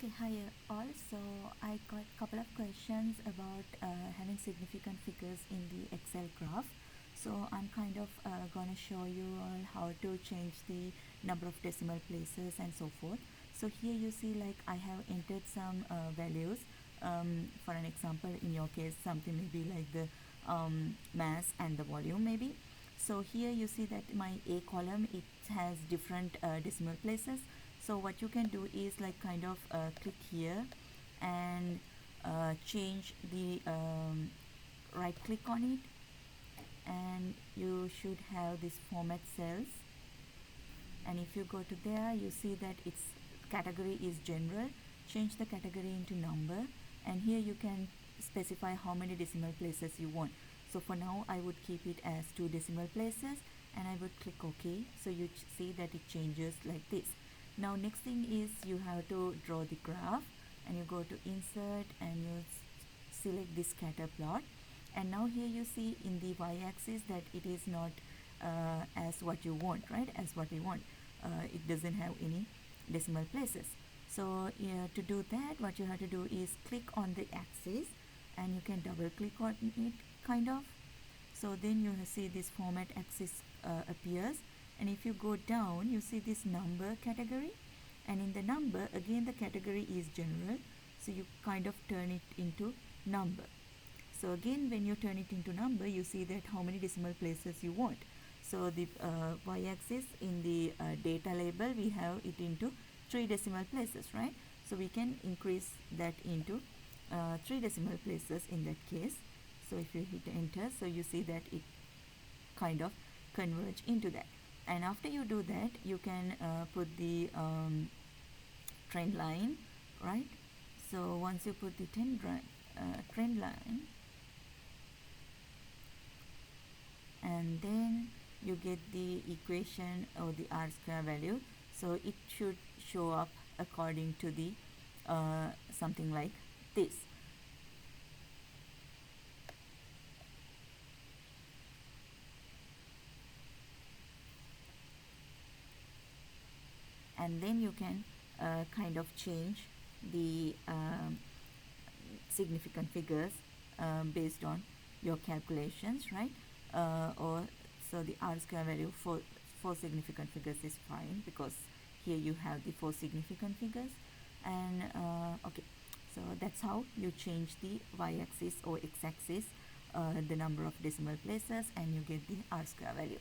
Okay, hi all. So I got a couple of questions about having significant figures in the Excel graph. So I'm kind of going to show you all how to change the number of decimal places and so forth. So here you see like I have entered some values. For an example, in your case, something maybe like the mass and the volume maybe. So here you see that my A column, it has different decimal places. So what you can do is like kind of click here and change the right click on it, and you should have this format cells, and if you go to there you see that its category is general. Change the category into number, and here you can specify how many decimal places you want. So for now I would keep it as 2 decimal places, and I would click OK. So you see that it changes like this. Now next thing is you have to draw the graph, and you go to insert and you select this scatter plot, and now here you see in the y-axis that it is not as what you want, right? As what we want. It doesn't have any decimal places. So to do that, what you have to do is click on the axis, and you can double click on it kind of. So then you see this format axis appears, and if you go down you see this number category, and in the number again the category is general, so you kind of turn it into number. So again when you turn it into number, you see that how many decimal places you want. So the y-axis in the data label, we have it into 3 decimal places, right? So we can increase that into 3 decimal places in that case. So if you hit enter, so you see that it kind of converge into that. And after you do that, you can put the trend line, right? So once you put the trend line, and then you get the equation or the R square value. So it should show up according to the something like this. And then you can kind of change the significant figures based on your calculations, right? Or so the R square value for 4 significant figures is fine, because here you have the 4 significant figures. And okay, so that's how you change the y-axis or x-axis, the number of decimal places, and you get the R square value.